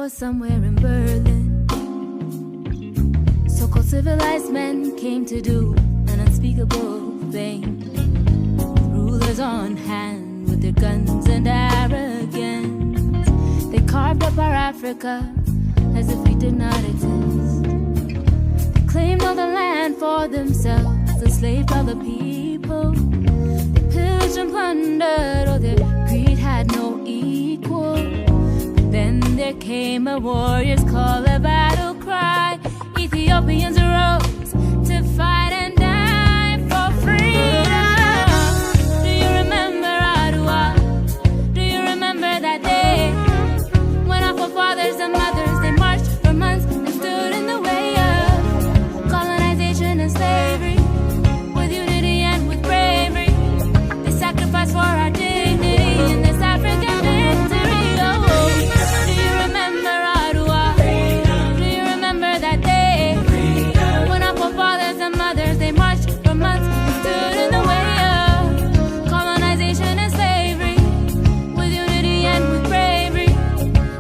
1884, somewhere in Berlin, so-called civilized men came to do an unspeakable thing. Rulers on hand with their guns and arrogance, they carved up our Africa as if we did not exist. They claimed all the land for themselves, enslaved all the people. They pillaged and plundered, oh, their greed had no equal. But then there came a warrior's call, a battle cry. Ethiopians arose to fight and die for freedom. Do you remember Adwa? Do you remember that day when our forefathers and mothers, they marched for months and stood in the way of colonization and slavery? With unity and with bravery, they sacrificed for our dignity in this African victory. Oh, do you remember Adwa? Do you remember that day when our forefathers and mothers, they marched for months and stood in the way of colonization and slavery? With unity and with bravery,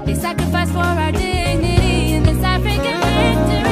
they sacrificed for our dignity in this African victory.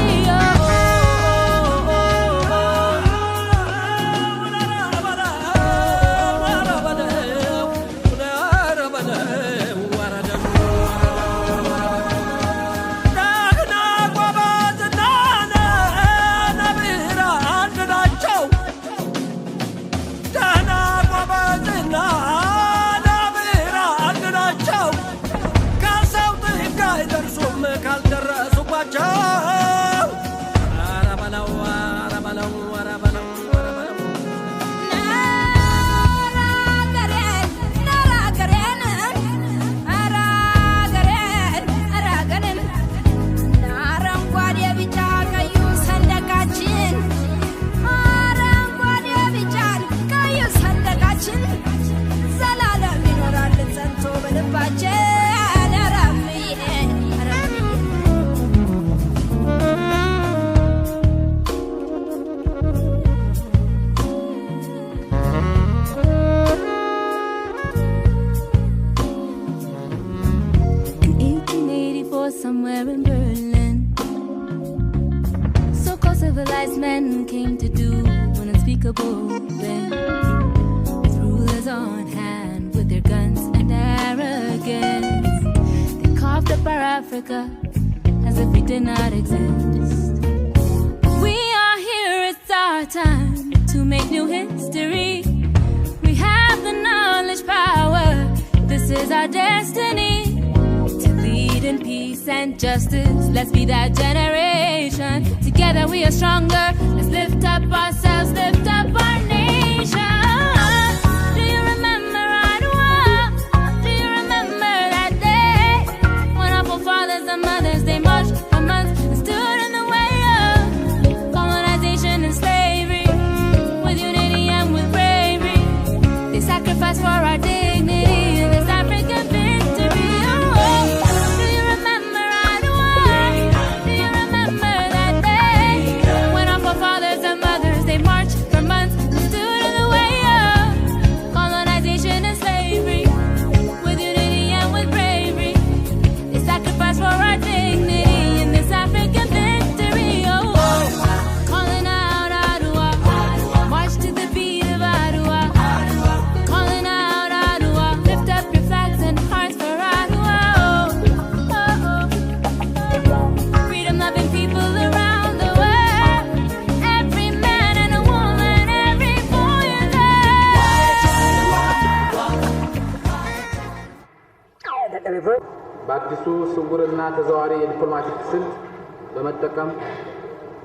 Somewhere in Berlin, so-called civilized men came to do an unspeakable thing. With rulers on hand with their guns and arrogance, they carved up our Africa as if we did not exist. We are here, it's our time to make new history. We have the knowledge, power, this is our destiny. In peace and justice, let's be that generation. Together we are stronger. Let's lift up ourselves, lift up our nation. Do you remember Adwa? Do you remember that day when our forefathers and mothers, they marched for months and stood in the way of colonization and slavery? With unity and with bravery, they sacrificed for our dignity in this African victory. በአዲሱ ስውርና ተዘዋዋሪ የዲፕሎማቲክ ስልት በመጠቀም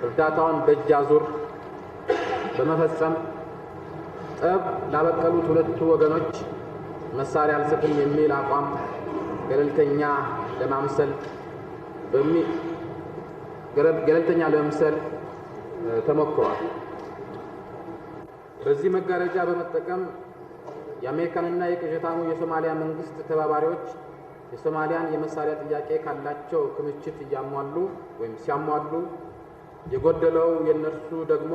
እርዳታውን በእጅ አዙር በመፈጸም ጠብ ላበቀሉት ሁለቱ ወገኖች መሳሪያ አልሰጥም የሚል አቋም ገለልተኛ ለመምሰል ተሞክሯል። በዚህ መጋረጃ በመጠቀም የአሜሪካንና የቅዠታሙ የሶማሊያ መንግስት ተባባሪዎች የሶማሊያን የመሳሪያ ጥያቄ ካላቸው ክምችት ያሟሉ ወይም ሲያሟሉ የጎደለው የነርሱ ደግሞ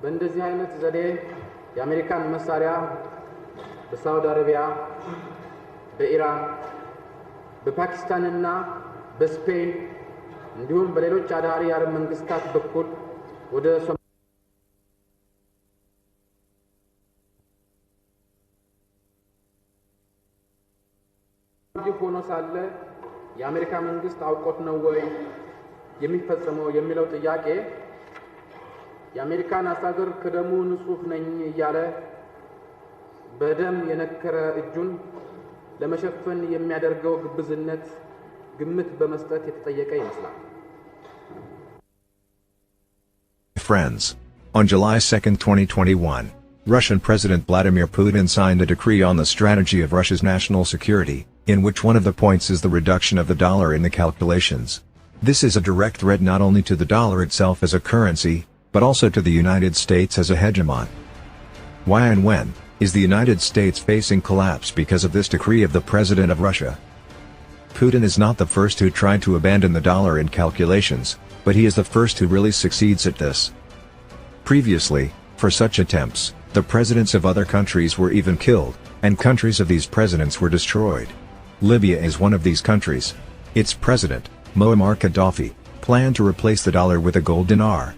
በእንደዚህ አይነት ዘዴ የአሜሪካን መሳሪያ በሳውዲ አረቢያ በኢራን በፓኪስታንና በስፔን እንዲሁም በሌሎች አዳሪ የአረብ መንግስታት በኩል ወደ ሆኖ ሳለ የአሜሪካ መንግስት አውቆት ነው ወይ የሚፈጸመው የሚለው ጥያቄ የአሜሪካን አስተዳደር ከደሙ ንጹህ ነኝ እያለ በደም የነከረ እጁን ለመሸፈን የሚያደርገው ግብዝነት ግምት በመስጠት የተጠየቀ ይመስላል። Friends, on July 2, 2021, Russian President Vladimir Putin signed a decree on the strategy of Russia's national security, in which one of the points is the reduction of the dollar in the calculations. This is a direct threat not only to the dollar itself as a currency, but also to the United States as a hegemon. Why and when is the United States facing collapse because of this decree of the President of Russia? Putin is not the first who tried to abandon the dollar in calculations, but he is the first who really succeeds at this. Previously, for such attempts, the presidents of other countries were even killed, and countries of these presidents were destroyed. Libya is one of these countries. Its president, Muammar Gaddafi, planned to replace the dollar with a gold dinar.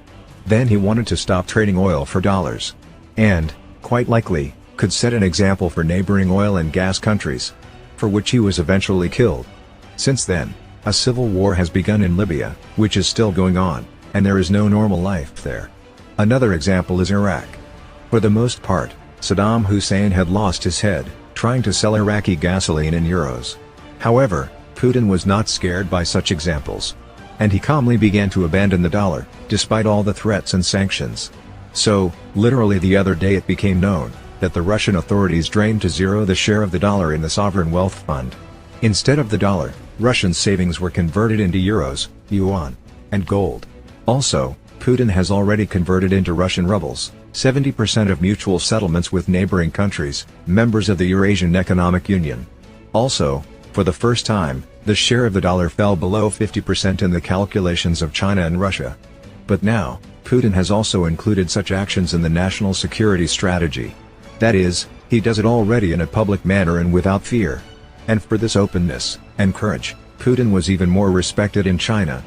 Then he wanted to stop trading oil for dollars. And, quite likely, could set an example for neighboring oil and gas countries. For which he was eventually killed. Since then, a civil war has begun in Libya, which is still going on, and there is no normal life there. Another example is Iraq. For the most part, Saddam Hussein had lost his head, trying to sell Iraqi gasoline in euros. However, Putin was not scared by such examples. And he calmly began to abandon the dollar, despite all the threats and sanctions. So, literally the other day it became known that the Russian authorities drained to zero the share of the dollar in the sovereign wealth fund. Instead of the dollar, Russian savings were converted into euros, yuan, and gold. Also, Putin has already converted into Russian rubles 70% of mutual settlements with neighboring countries, members of the Eurasian Economic Union. Also, for the first time, the share of the dollar fell below 50% in the calculations of China and Russia. But now, Putin has also included such actions in the national security strategy. That is, he does it already in a public manner and without fear. And for this openness and courage, Putin was even more respected in China.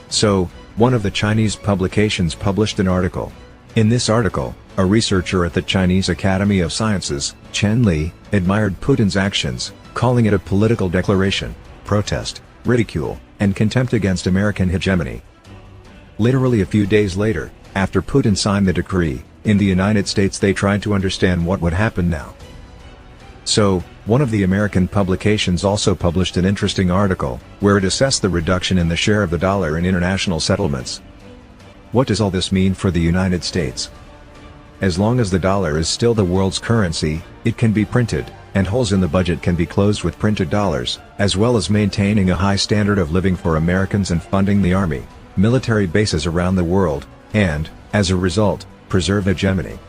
So, one of the Chinese publications published an article. In this article, a researcher at the Chinese Academy of Sciences, Chen Li, admired Putin's actions, calling it a political declaration, protest, ridicule, and contempt against American hegemony. Literally a few days later, after Putin signed the decree, in the United States they tried to understand what would happen now. So, one of the American publications also published an interesting article, where it assessed the reduction in the share of the dollar in international settlements. What does all this mean for the United States? As long as the dollar is still the world's currency, it can be printed, and holes in the budget can be closed with printed dollars, as well as maintaining a high standard of living for Americans and funding the army, military bases around the world, and, as a result, preserve hegemony.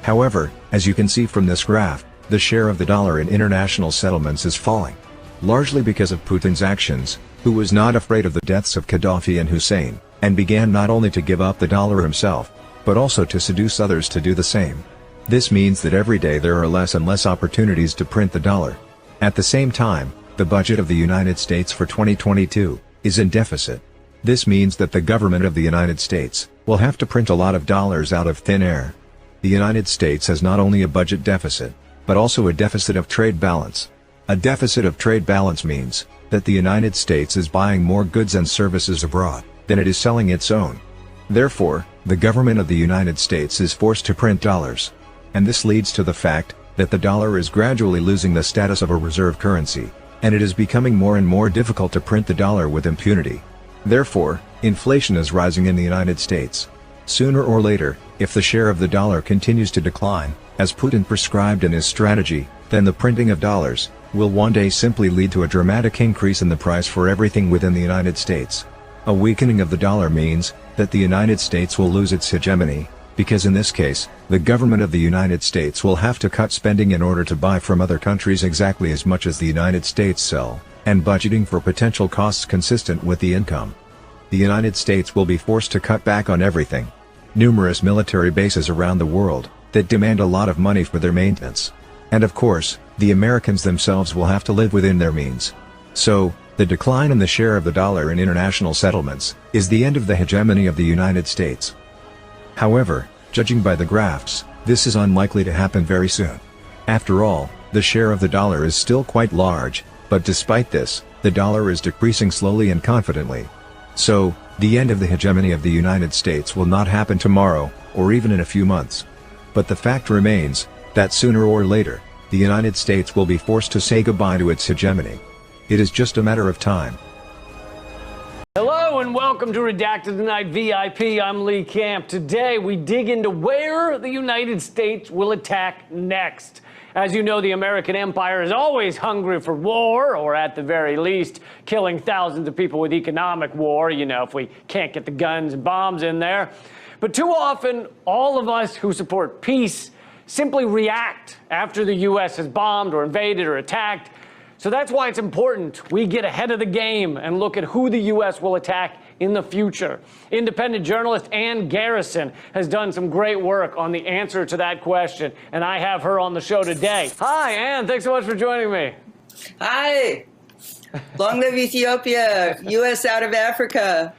However, as you can see from this graph, the share of the dollar in international settlements is falling. Largely because of Putin's actions, who was not afraid of the deaths of Gaddafi and Hussein, and began not only to give up the dollar himself, but also to seduce others to do the same. This means that every day there are less and less opportunities to print the dollar. At the same time, the budget of the United States for 2022 is in deficit. This means that the government of the United States will have to print a lot of dollars out of thin air. The United States has not only a budget deficit, but also a deficit of trade balance. A deficit of trade balance means that the United States is buying more goods and services abroad than it is selling its own. Therefore, the government of the United States is forced to print dollars. And this leads to the fact that the dollar is gradually losing the status of a reserve currency, and it is becoming more and more difficult to print the dollar with impunity. Therefore, inflation is rising in the United States. Sooner or later, if the share of the dollar continues to decline, as Putin prescribed in his strategy, then the printing of dollars will one day simply lead to a dramatic increase in the price for everything within the United States. A weakening of the dollar means that the United States will lose its hegemony, because in this case, the government of the United States will have to cut spending in order to buy from other countries exactly as much as the United States sell, and budgeting for potential costs consistent with the income. The United States will be forced to cut back on everything. Numerous military bases around the world that demand a lot of money for their maintenance. And of course, the Americans themselves will have to live within their means. So, the decline in the share of the dollar in international settlements is the end of the hegemony of the United States. However, judging by the graphs, this is unlikely to happen very soon. After all, the share of the dollar is still quite large, but despite this, the dollar is decreasing slowly and confidently. So, the end of the hegemony of the United States will not happen tomorrow, or even in a few months. But the fact remains, that sooner or later, the United States will be forced to say goodbye to its hegemony. It is just a matter of time. Hello and welcome to Redacted Tonight VIP. I'm Lee Camp. Today we dig into where the United States will attack next. As you know, the American empire is always hungry for war, or at the very least, killing thousands of people with economic war, if we can't get the guns and bombs in there. But too often, all of us who support peace simply react after the U.S. has bombed or invaded or attacked. So that's why it's important we get ahead of the game and look at who the U.S. will attack in the future. Independent journalist Ann Garrison has done some great work on the answer to that question, and I have her on the show today. Hi, Ann. Thanks so much for joining me. Hi. Long live Ethiopia, U.S. out of Africa.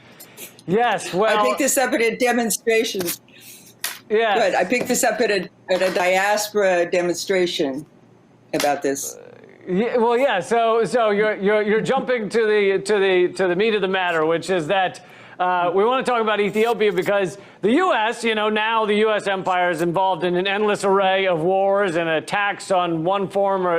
Yes, well... I picked this up at a demonstration. Yeah. Good. I picked this up at a diaspora demonstration about this. Yeah, well, yeah. So you're jumping to the meat of the matter, which is that we want to talk about Ethiopia because the U.S. Now the U.S. empire is involved in an endless array of wars and attacks on one form or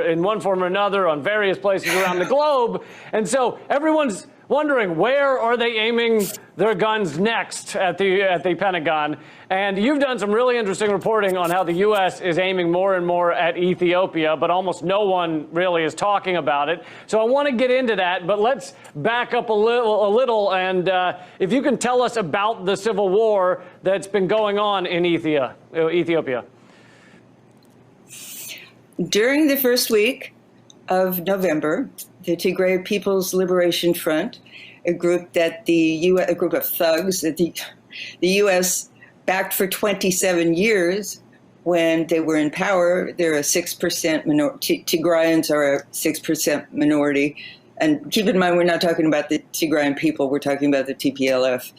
another on various places around the globe, and so everyone's wondering where are they aiming their guns next at the Pentagon. And you've done some really interesting reporting on how the U.S. is aiming more and more at Ethiopia, but almost no one really is talking about it. So I want to get into that, but let's back up a little, and if you can tell us about the civil war that's been going on in Ethiopia. During the first week of November, the Tigray People's Liberation Front, a group of thugs that the U.S. backed for 27 years when they were in power. They're a 6% minority. Tigrayans are a 6% minority. And keep in mind, we're not talking about the Tigrayan people. We're talking about the TPLF.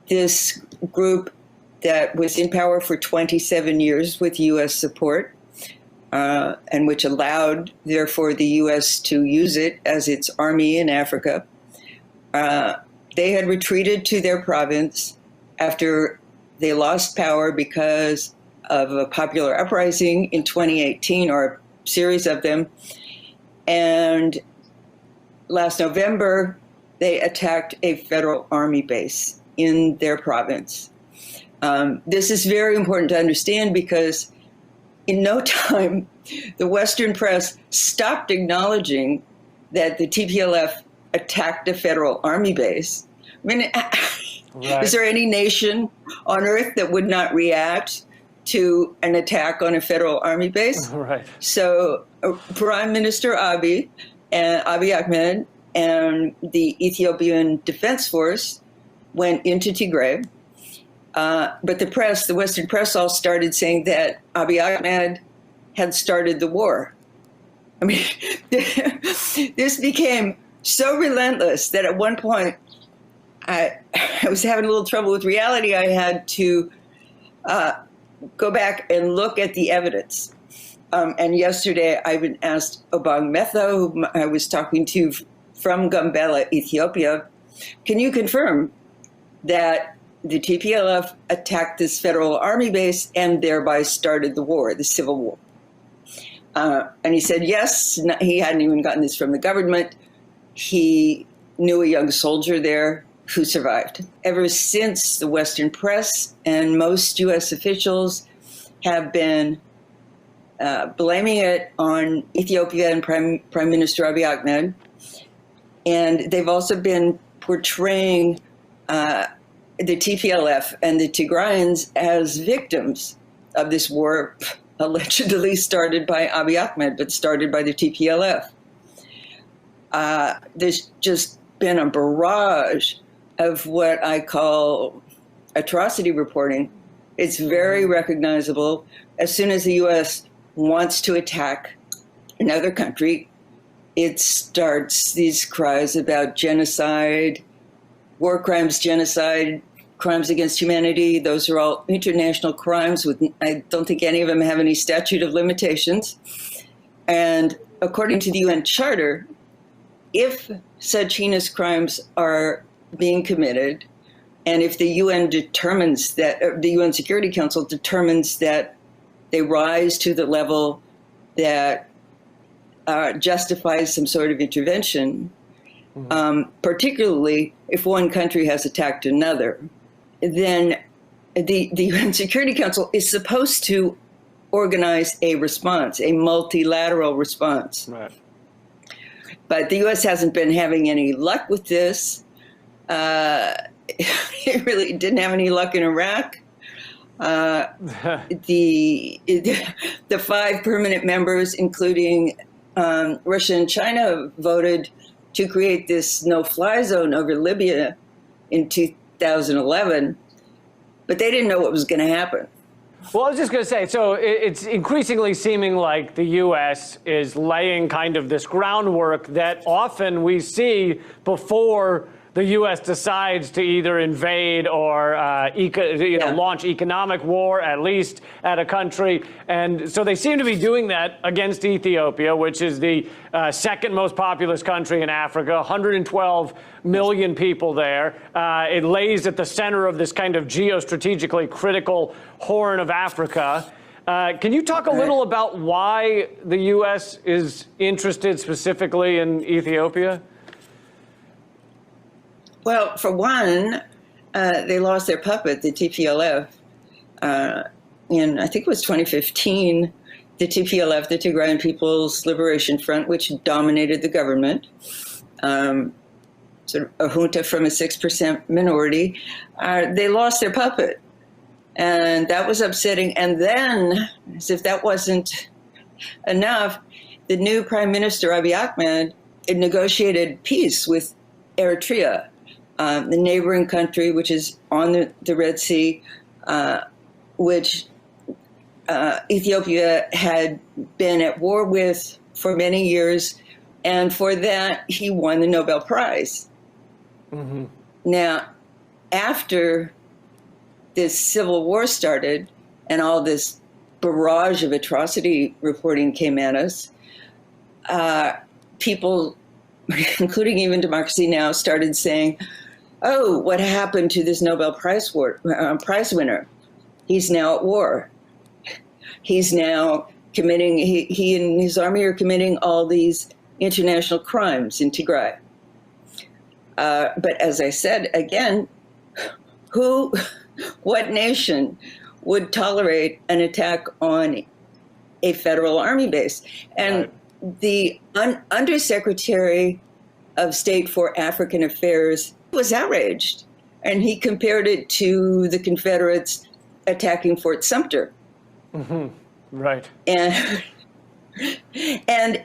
This group that was in power for 27 years with U.S. support, and which allowed, therefore, the U.S. to use it as its army in Africa. They had retreated to their province after they lost power because of a popular uprising in 2018, or a series of them. And last November, they attacked a federal army base in their province. This is very important to understand because in no time, the Western press stopped acknowledging that the TPLF attacked a federal army base. I mean, right. Is there any nation on earth that would not react to an attack on a federal army base? Right. So Prime Minister Abiy Ahmed and the Ethiopian Defense Force went into Tigray. But the Western press all started saying that Abiy Ahmed had started the war. I mean, this became so relentless that at one point I was having a little trouble with reality. I had to go back and look at the evidence. And yesterday I even asked Obang Metho, whom I was talking to from Gambela, Ethiopia, can you confirm that the TPLF attacked this federal army base and thereby started the war, the civil war? And he said, yes. He hadn't even gotten this from the government. He knew a young soldier there who survived. Ever since, the Western press and most U.S. officials have been blaming it on Ethiopia and Prime Minister Abiy Ahmed. And they've also been portraying the TPLF and the Tigrayans as victims of this war, allegedly started by Abiy Ahmed, but started by the TPLF. There's just been a barrage of what I call atrocity reporting It's very recognizable. As soon as the U.S. wants to attack another country, it starts these cries about genocide, war crimes, genocide, crimes against humanity. Those are all international crimes. I don't think any of them have any statute of limitations. And according to the UN Charter, if such heinous crimes are being committed, and if the UN determines that, the UN Security Council determines that they rise to the level that justifies some sort of intervention, particularly if one country has attacked another, then the UN Security Council is supposed to organize a response, a multilateral response. Right. But the U.S. hasn't been having any luck with this. It really didn't have any luck in Iraq. The 5 permanent members, including Russia and China, voted to create this no-fly zone over Libya in 2011, but they didn't know what was going to happen. Well, I was just going to say, so it's increasingly seeming like the U.S. is laying kind of this groundwork that often we see before the U.S. decides to either invade or launch economic war, at least at a country. And so they seem to be doing that against Ethiopia, which is the second most populous country in Africa, 112 million people there. It lays at the center of this kind of geostrategically critical Horn of Africa. Can you talk a little about why the U.S. is interested specifically in Ethiopia? Well, for one, they lost their puppet, the TPLF, in, I think it was 2015. The TPLF, the Tigrayan People's Liberation Front, which dominated the government, sort of a junta from a 6% minority, they lost their puppet. And that was upsetting. And then, as if that wasn't enough, the new Prime Minister, Abiy Ahmed, negotiated peace with Eritrea, the neighboring country, which is on the Red Sea, which Ethiopia had been at war with for many years. And for that, he won the Nobel Prize. Mm-hmm. Now, after this civil war started and all this barrage of atrocity reporting came at us, people, including even Democracy Now!, started saying, oh, what happened to this Nobel Prize winner? He's now at war. He's now committing, he and his army are committing all these international crimes in Tigray. But as I said, again, what nation would tolerate an attack on a federal army base? And the Undersecretary of State for African Affairs was outraged, and he compared it to the Confederates attacking Fort Sumter. Mm-hmm. Right. And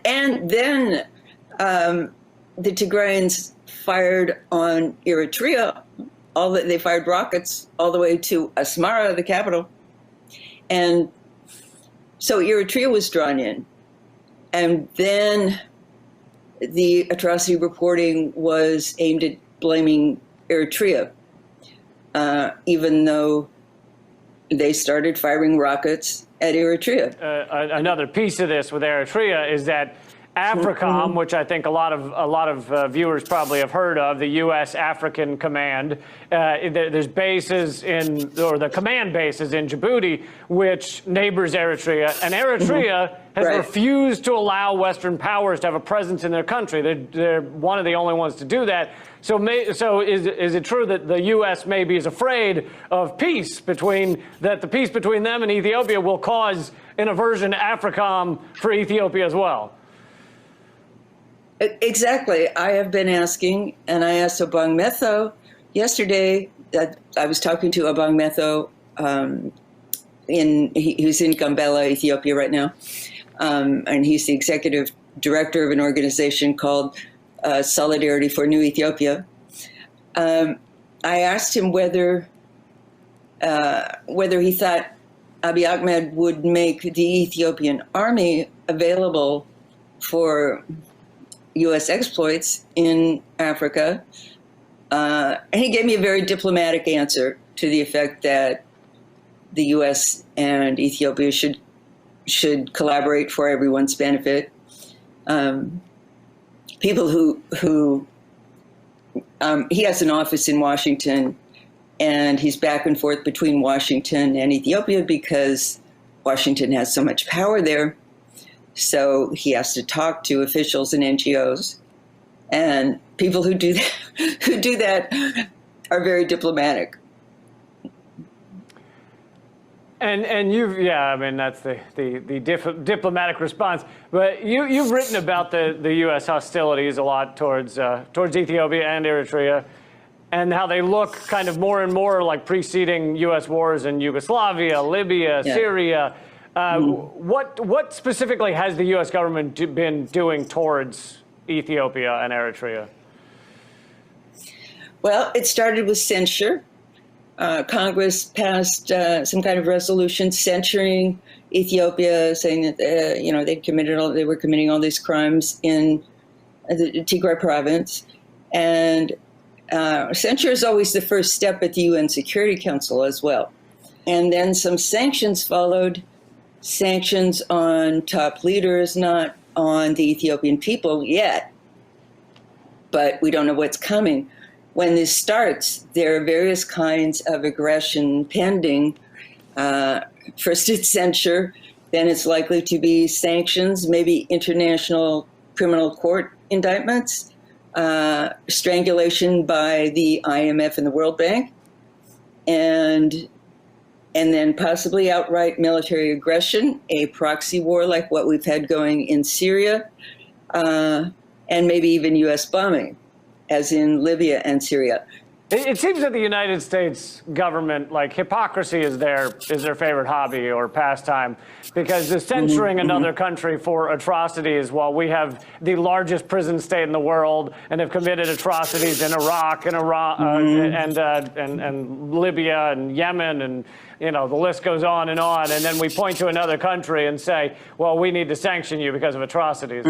then the Tigrayans fired on Eritrea. They fired rockets all the way to Asmara, the capital. And so Eritrea was drawn in. And then the atrocity reporting was aimed at blaming Eritrea, even though they started firing rockets at Eritrea. Another piece of this with Eritrea is that AFRICOM, which I think a lot of viewers probably have heard of, the U.S. African Command. There's bases the command bases in Djibouti, which neighbors Eritrea, and Eritrea has refused to allow Western powers to have a presence in their country. They're one of the only ones to do that. So is it true that the U.S. maybe is afraid of peace the peace between them and Ethiopia will cause an aversion to AFRICOM for Ethiopia as well? Exactly. I have been asking, and I asked Obang Metho yesterday. I was talking to Obang Metho, who's in Gambela, Ethiopia right now, and he's the executive director of an organization called Solidarity for New Ethiopia. I asked him whether whether he thought Abiy Ahmed would make the Ethiopian army available for U.S. exploits in Africa. And he gave me a very diplomatic answer to the effect that the U.S. and Ethiopia should collaborate for everyone's benefit. People who he has an office in Washington, and he's back and forth between Washington and Ethiopia because Washington has so much power there. So he has to talk to officials and NGOs, and people who do that are very diplomatic. And you've, yeah, I mean, that's the diplomatic response. But you've written about the U.S. hostilities a lot towards Ethiopia and Eritrea, and how they look kind of more and more like preceding U.S. wars in Yugoslavia, Libya, yeah. Syria. What specifically has the U.S. government been doing towards Ethiopia and Eritrea? Well, it started with censure. Congress passed some kind of resolution censuring Ethiopia, saying that they were committing all these crimes in the Tigray province, and censure is always the first step at the UN Security Council as well. And then some sanctions followed, sanctions on top leaders, not on the Ethiopian people yet, but we don't know what's coming. When this starts, there are various kinds of aggression pending. First it's censure, then it's likely to be sanctions, maybe international criminal court indictments, strangulation by the IMF and the World Bank, and then possibly outright military aggression, a proxy war like what we've had going in Syria, and maybe even U.S. bombing, as in Libya and Syria. It seems that the United States government, like, hypocrisy is their favorite hobby or pastime, because they're censoring another country for atrocities while we have the largest prison state in the world and have committed atrocities in Iraq and Iran and Libya and Yemen, and the list goes on, and then we point to another country and say, well, we need to sanction you because of atrocities.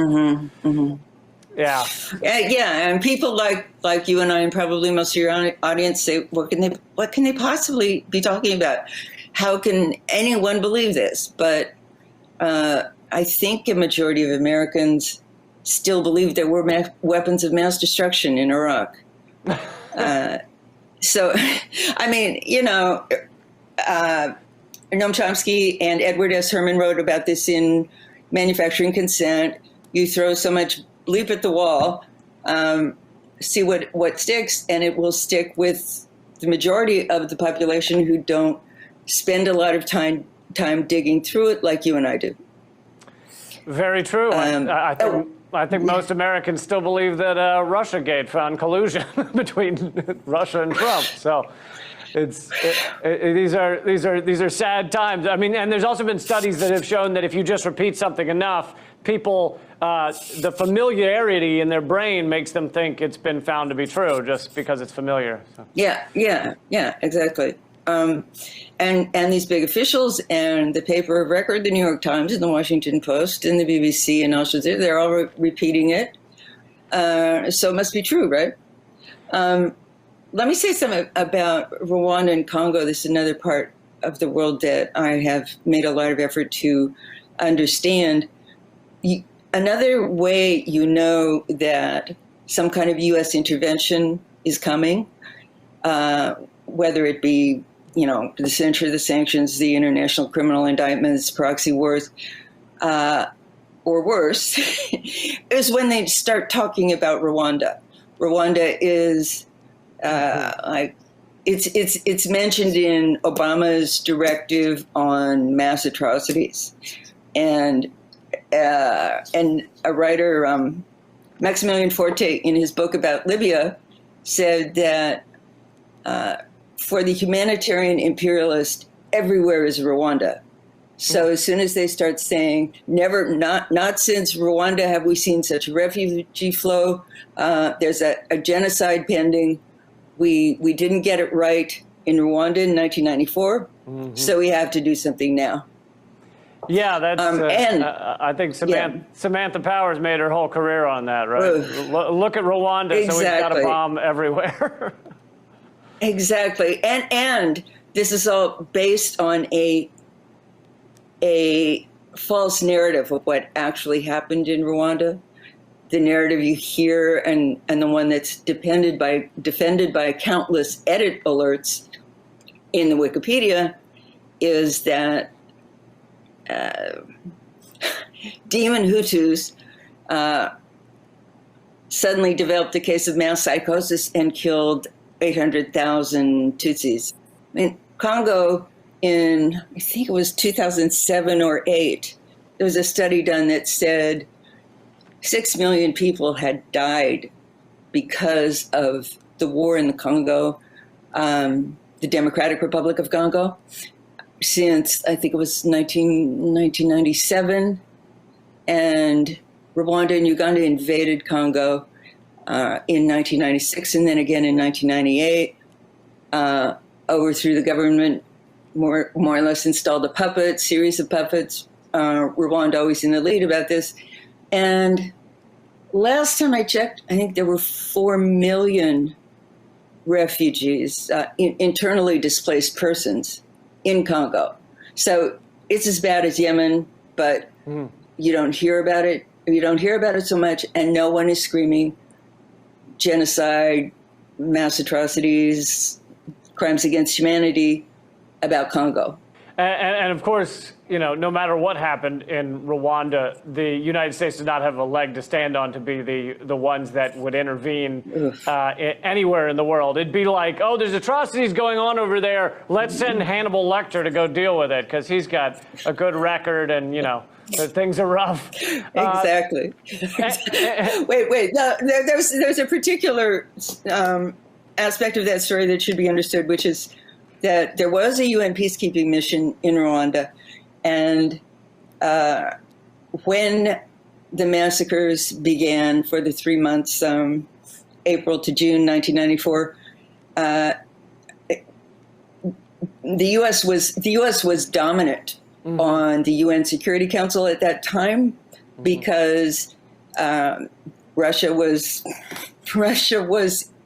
Yeah. And people like you and I, and probably most of your audience, say, what can they possibly be talking about? How can anyone believe this? But I think a majority of Americans still believe there were weapons of mass destruction in Iraq. So, I mean, Noam Chomsky and Edward S. Herman wrote about this in Manufacturing Consent. You throw so much leap at the wall, see what sticks, and it will stick with the majority of the population who don't spend a lot of time digging through it like you and I do. Very true. I think most Americans still believe that Russiagate found collusion between Russia and Trump. So these are sad times. I mean, and there's also been studies that have shown that if you just repeat something enough, people, the familiarity in their brain makes them think it's been found to be true just because it's familiar. So. Yeah, exactly. And these big officials and the paper of record, the New York Times and the Washington Post and the BBC and Al Jazeera, they're all repeating it. So it must be true, right? Let me say something about Rwanda and Congo. This is another part of the world that I have made a lot of effort to understand. Another way you know that some kind of U.S. intervention is coming, whether it be, the censure, the sanctions, the international criminal indictments, proxy wars, or worse, is when they start talking about Rwanda. Rwanda is it's mentioned in Obama's directive on mass atrocities, and a writer, Maximilian Forte, in his book about Libya, said that for the humanitarian imperialist, everywhere is Rwanda. So as soon as they start saying, not since Rwanda have we seen such refugee flow, there's a genocide pending, we didn't get it right in Rwanda in 1994. So we have to do something now. Yeah, that's. I think Samantha Powers made her whole career on that, right? Look at Rwanda, exactly. So we've got a bomb everywhere. Exactly, and this is all based on a false narrative of what actually happened in Rwanda. The narrative you hear, and the one that's defended by countless edit alerts in the Wikipedia, is that demon Hutus suddenly developed a case of mass psychosis and killed 800,000 Tutsis. In Congo, in I think it was 2007 or 8, there was a study done that said 6 million people had died because of the war in the Congo, the Democratic Republic of Congo, since I think it was 1997. And Rwanda and Uganda invaded Congo in 1996 and then again in 1998, overthrew the government, more or less installed a series of puppets. Rwanda always in the lead about this. And last time I checked, I think there were 4 million refugees, internally displaced persons in Congo. So it's as bad as Yemen, but you don't hear about it. You don't hear about it so much, and no one is screaming genocide, mass atrocities, crimes against humanity about Congo. And of course, no matter what happened in Rwanda, the United States did not have a leg to stand on to be the ones that would intervene anywhere in the world. It'd be like, oh, there's atrocities going on over there. Let's send Hannibal Lecter to go deal with it because he's got a good record and, things are rough. Exactly. Wait. No, there's a particular aspect of that story that should be understood, which is that there was a UN peacekeeping mission in Rwanda, and when the massacres began for the 3 months, April to June 1994, the U.S. was dominant on the UN Security Council at that time because Russia was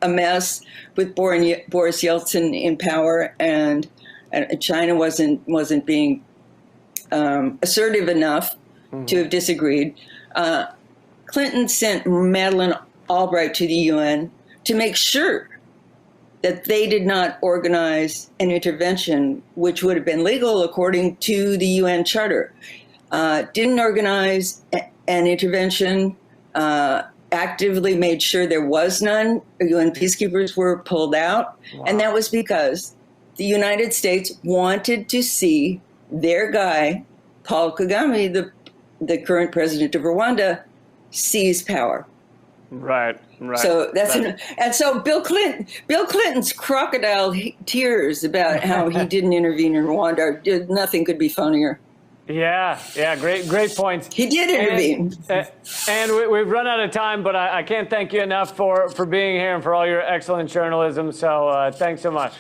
a mess with Boris Yeltsin in power, and China wasn't being assertive enough to have disagreed. Clinton sent Madeleine Albright to the UN to make sure that they did not organize an intervention which would have been legal according to the UN Charter. Didn't organize an intervention, actively made sure there was none. UN peacekeepers were pulled out. Wow. And that was because the United States wanted to see their guy, Paul Kagame, the current president of Rwanda, seize power. Right. So that's and so Bill Clinton's crocodile tears about how he didn't intervene in Rwanda, nothing could be funnier. Yeah, great points. He did intervene. And we've run out of time, but I can't thank you enough for being here and for all your excellent journalism. So thanks so much.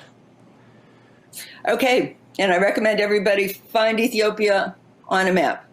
Okay, and I recommend everybody find Ethiopia on a map.